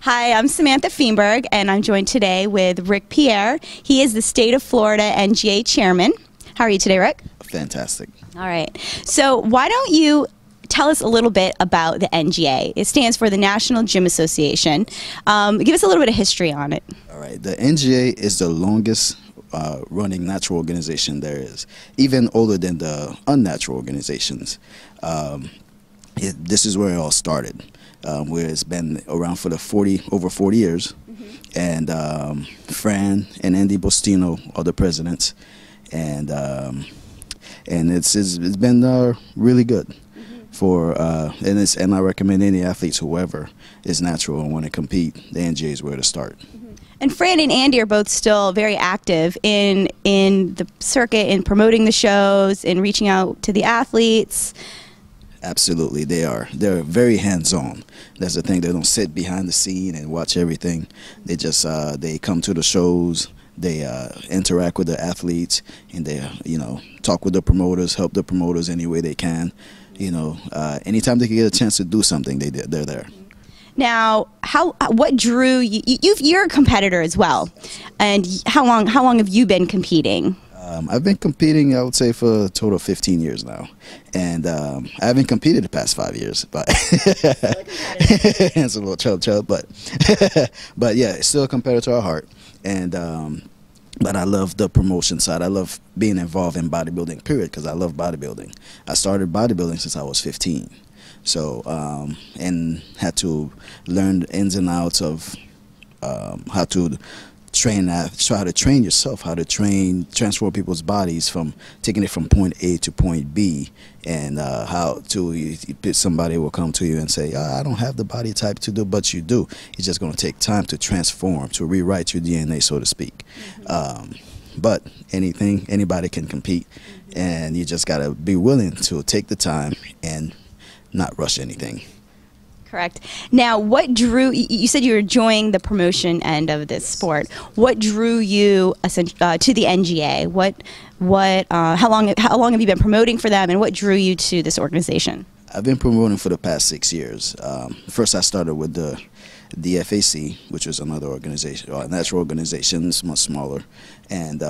Hi, I'm Samantha Feenburg, and I'm joined today with Rick Pierre. He is the state of Florida NGA chairman. How are you today, Rick? Fantastic. All right. So why don't you tell us a little bit about the NGA? It stands for the National Gym Association. Give us a little bit of history on it. All right. The NGA is the longest running natural organization there is, even older than the unnatural organizations. This is where it all started, where it's been around for the over 40 years. And Fran and Andy Bostino are the presidents, and it's been really good for and I recommend any athletes, whoever is natural and want to compete, the NGA is where to start. And Fran and Andy are both still very active in the circuit, in promoting the shows, in reaching out to the athletes. Absolutely, they are. They're very hands-on. That's the thing. They don't sit behind the scene and watch everything. They just they come to the shows. They interact with the athletes, and they talk with the promoters, help the promoters any way they can. Anytime they can get a chance to do something, they're there. Now, what drew you? You're a competitor as well, and how long have you been competing? I've been competing, I would say, for a total of 15 years now, and I haven't competed the past 5 years, but it's a little chub, but yeah, it's still a competitor at heart, and but I love the promotion side. I love being involved in bodybuilding, period, because I love bodybuilding. I started bodybuilding since I was 15. So, and had to learn the ins and outs of how to train yourself, how to transform people's bodies from taking it from point A to point B, and how to somebody will come to you and say, I don't have the body type to do, but you do. It's just going to take time to transform, to rewrite your DNA, so to speak. But anybody can compete, and you just got to be willing to take the time and not rush anything. Correct. Now, what drew you? Said you were enjoying the promotion end of this sport. What drew you to the NGA? How long have you been promoting for them, and what drew you to this organization? I've been promoting for the past 6 years. First, I started with the FAC, which was another organization, a natural organization. It's much smaller. And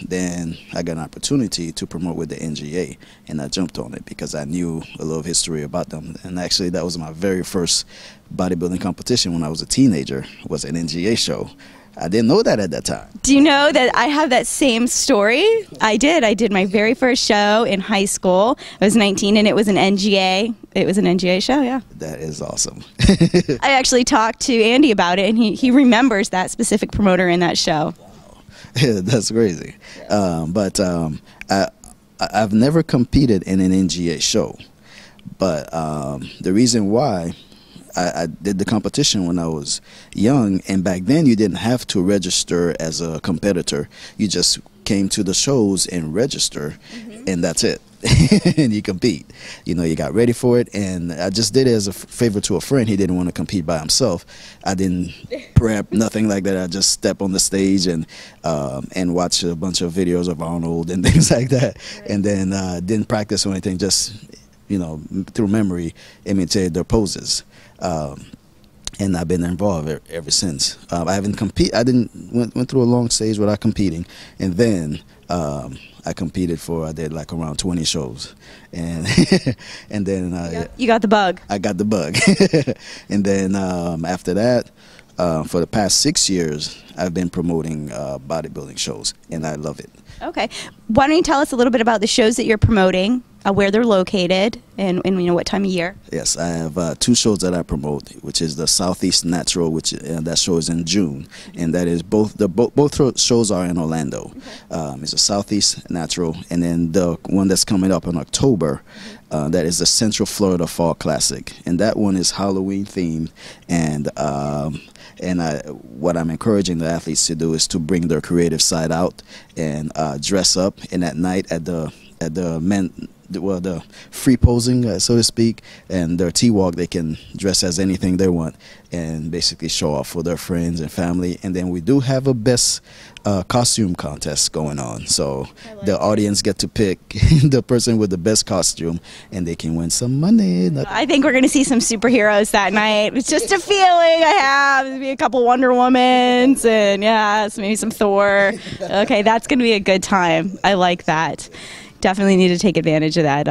then I got an opportunity to promote with the NGA, and I jumped on it because I knew a little history about them. And actually, that was my very first bodybuilding competition when I was a teenager, was an NGA show. I didn't know that at that time. Do you know that I have that same story? I did my very first show in high school. I was 19, and it was an NGA. It was an NGA show, yeah. That is awesome. I actually talked to Andy about it, and he remembers that specific promoter in that show. Wow. Yeah, that's crazy. But I've never competed in an NGA show. But the reason why, I did the competition when I was young, and back then you didn't have to register as a competitor. You just came to the shows and register, and that's it. And you compete. You got ready for it, and I just did it as a favor to a friend. He didn't want to compete by himself. I didn't prep, nothing like that. I just stepped on the stage and watch a bunch of videos of Arnold and things like that, and then didn't practice or anything, just through memory, imitated their poses. And I've been involved ever since. I haven't I went through a long stage without competing, and then I competed I did like around 20 shows, and and then you got the bug. I got the bug, and then after that, for the past 6 years, I've been promoting bodybuilding shows, and I love it. Okay, why don't you tell us a little bit about the shows that you're promoting, where they're located, and what time of year? Yes, I have 2 shows that I promote, which is the Southeast Natural, which that show is in June, and that is both shows are in Orlando. It's a Southeast Natural, and then the one that's coming up in October, that is the Central Florida Fall Classic, and that one is Halloween themed, and what I'm encouraging the athletes to do is to bring their creative side out and dress up, and at night at the the free posing, so to speak, and their T-walk, they can dress as anything they want and basically show off for their friends and family. And then we do have a best costume contest going on, so the audience get to pick the person with the best costume, and they can win some money. I think we're going to see some superheroes that night. It's just a feeling I have. Maybe a couple Wonder Womans, and maybe some Thor. Okay, that's going to be a good time. I like that. Definitely need to take advantage of that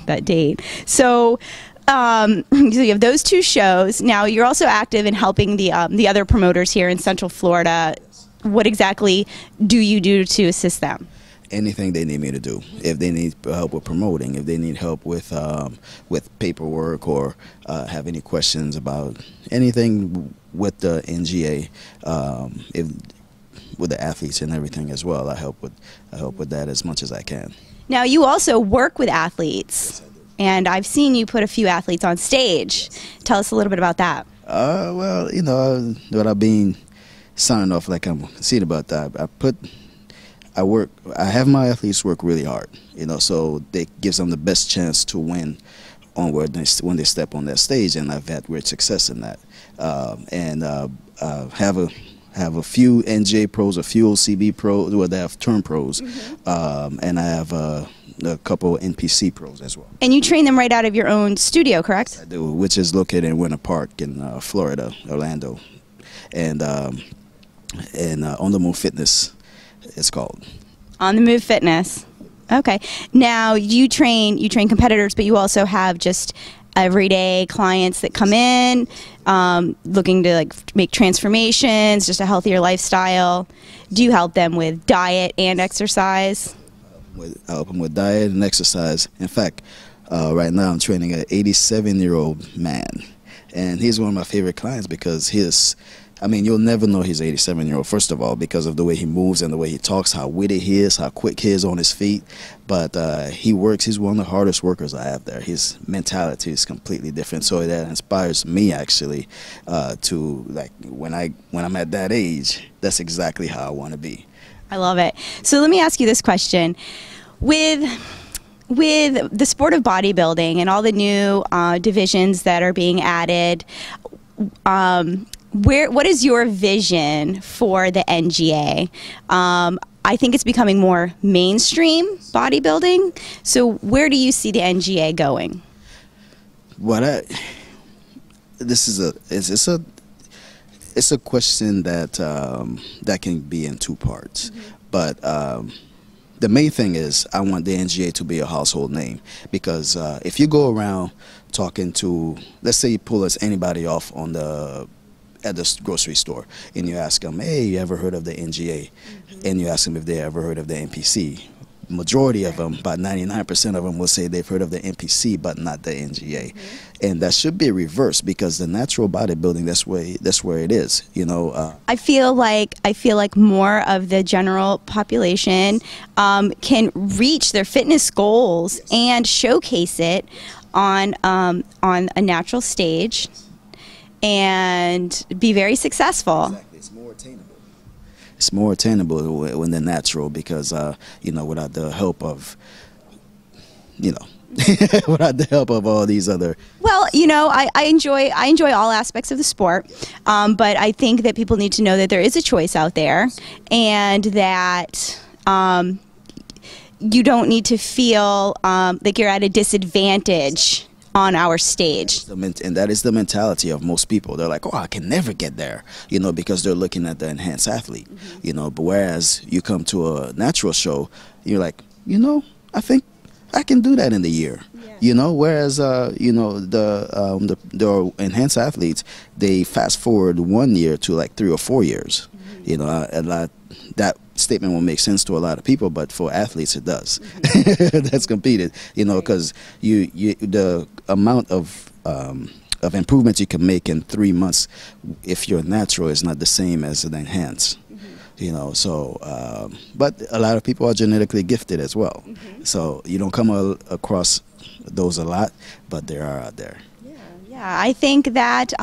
that date. So you have those two shows. Now you're also active in helping the other promoters here in Central Florida. What exactly do you do to assist them? Anything they need me to do. If they need help with promoting, if they need help with paperwork, or have any questions about anything with the NGA, with the athletes and everything as well, I help with that as much as I can. Now you also work with athletes, and I've seen you put a few athletes on stage. Tell us a little bit about that. Well, you know, without being signing off like I'm conceited about that, I have my athletes work really hard, you know, so it gives them the best chance to win when they step on that stage, and I've had great success in that. Have a few NJ pros, a few OCB pros, where they have turn pros, and I have a couple NPC pros as well. And you train them right out of your own studio, correct? I do, which is located in Winter Park in Florida, Orlando, and On the Move Fitness, it's called. On the Move Fitness. Okay. Now you train competitors, but you also have just everyday clients that come in looking to make transformations, just a healthier lifestyle. Do you help them with diet and exercise? I help them with diet and exercise. In fact, right now I'm training an 87-year-old man, and he's one of my favorite clients because you'll never know he's 87-year-old, first of all, because of the way he moves and the way he talks, how witty he is, how quick he is on his feet. But he works. He's one of the hardest workers I have there. His mentality is completely different. So that inspires me, actually, to, when I'm at that age, that's exactly how I want to be. I love it. So let me ask you this question. With the sport of bodybuilding and all the new divisions that are being added, what is your vision for the NGA? I think it's becoming more mainstream bodybuilding. So where do you see the NGA going? It's a question that can be in two parts, but the main thing is I want the NGA to be a household name, because if you go around talking to, let's say you pull anybody off at the grocery store, and you ask them, hey, you ever heard of the NGA? And you ask them if they ever heard of the NPC. Majority of them, about 99% of them, will say they've heard of the NPC but not the NGA. And that should be reversed, because the natural bodybuilding, that's where it is, you know. I feel like more of the general population can reach their fitness goals and showcase it on a natural stage and be very successful. Exactly. It's more attainable. It's more attainable when they're natural, because without the help of, without the help of all these other. Well, I enjoy all aspects of the sport, but I think that people need to know that there is a choice out there, and that you don't need to feel like you're at a disadvantage on our stage. And that is the mentality of most people. They're like, oh, I can never get there, because they're looking at the enhanced athlete, but whereas you come to a natural show, you're like, I think I can do that in the year. Whereas the enhanced athletes, they fast forward 1 year to like 3 or 4 years. That statement won't make sense to a lot of people, but for athletes it does. That's competed, because the amount of improvements you can make in 3 months if you're natural is not the same as an enhanced. But a lot of people are genetically gifted as well. So you don't come across those a lot, but they are out there. Yeah, I think that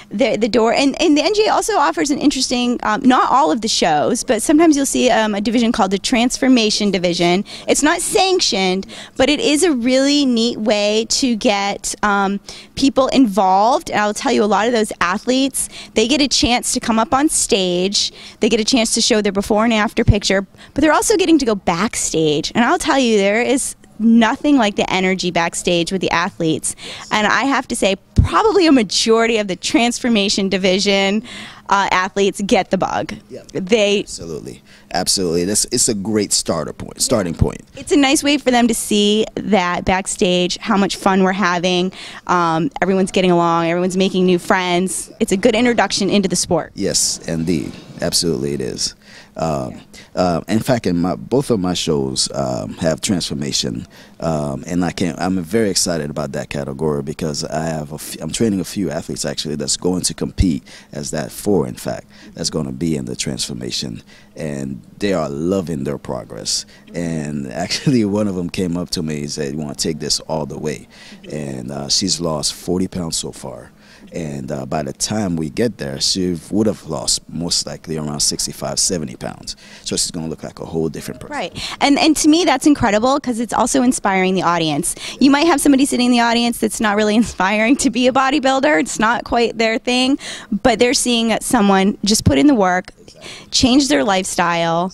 the door, and the NGA also offers an interesting, not all of the shows, but sometimes you'll see a division called the Transformation Division. It's not sanctioned, but it is a really neat way to get people involved. And I'll tell you, a lot of those athletes, they get a chance to come up on stage, they get a chance to show their before and after picture, but they're also getting to go backstage. And I'll tell you, there is nothing like the energy backstage with the athletes. And I have to say, probably a majority of the Transformation Division athletes get the bug. Yep. They absolutely. It's a great starting point. It's a nice way for them to see that backstage, how much fun we're having. Everyone's getting along. Everyone's making new friends. It's a good introduction into the sport. Yes, indeed. Absolutely, it is. In fact, both of my shows have transformation, and I'm very excited about that category because I'm training a few athletes actually that's going to compete as that four, in fact, that's going to be in the transformation, and they are loving their progress. And actually, one of them came up to me and said, "You want to take this all the way?" And she's lost 40 pounds so far. And by the time we get there, she would have lost most likely around 65, 70 pounds. So she's going to look like a whole different person. Right. And to me, that's incredible because it's also inspiring the audience. You might have somebody sitting in the audience that's not really inspiring to be a bodybuilder. It's not quite their thing. But they're seeing that someone just put in the work, change their lifestyle,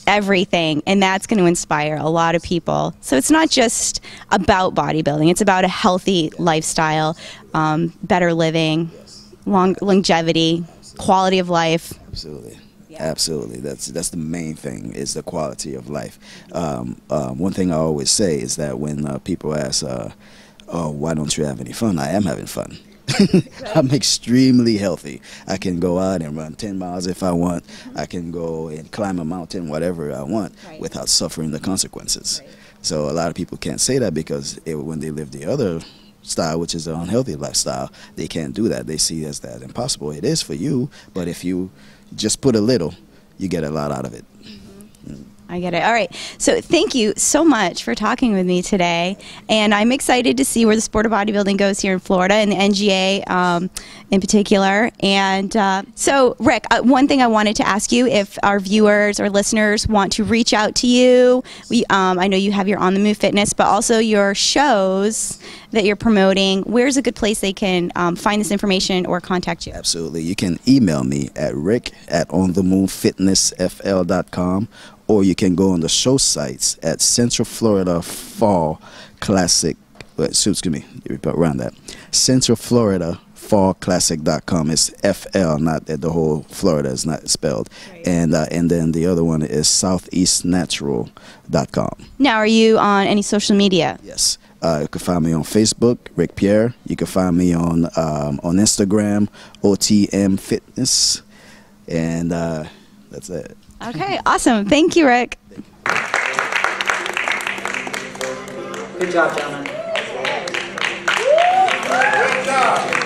everything, and that's going to inspire a lot of people. So it's not just about bodybuilding, it's about a healthy lifestyle, better living, longevity, quality of life. Absolutely. Yeah. Absolutely. That's the main thing, is the quality of life. One thing I always say is that when people ask, oh, why don't you have any fun? I am having fun. I'm extremely healthy. I can go out and run 10 miles if I want. I can go and climb a mountain, whatever I want, without suffering the consequences. So a lot of people can't say that because when they live the other style, which is the unhealthy lifestyle, they can't do that. They see it as that impossible. It is for you, but if you just put a little, you get a lot out of it. I get it. All right. So thank you so much for talking with me today. And I'm excited to see where the sport of bodybuilding goes here in Florida and the NGA in particular. And so, Rick, one thing I wanted to ask you, if our viewers or listeners want to reach out to you, I know you have your On the Move Fitness, but also your shows that you're promoting. Where's a good place they can find this information or contact you? Absolutely. You can email me at rick@onthemoonfitnessfl.com. Or you can go on the show sites at Central Florida Fall Classic. Excuse me, around that. Central Florida Fall Classic.com. It's FL, not that the whole Florida is not spelled. Right. And then the other one is southeastnatural.com. Now, are you on any social media? Yes. You can find me on Facebook, Rick Pierre. You can find me on Instagram, OTM Fitness, and that's it. Okay, awesome. Thank you, Rick. Good job, gentlemen. Good job.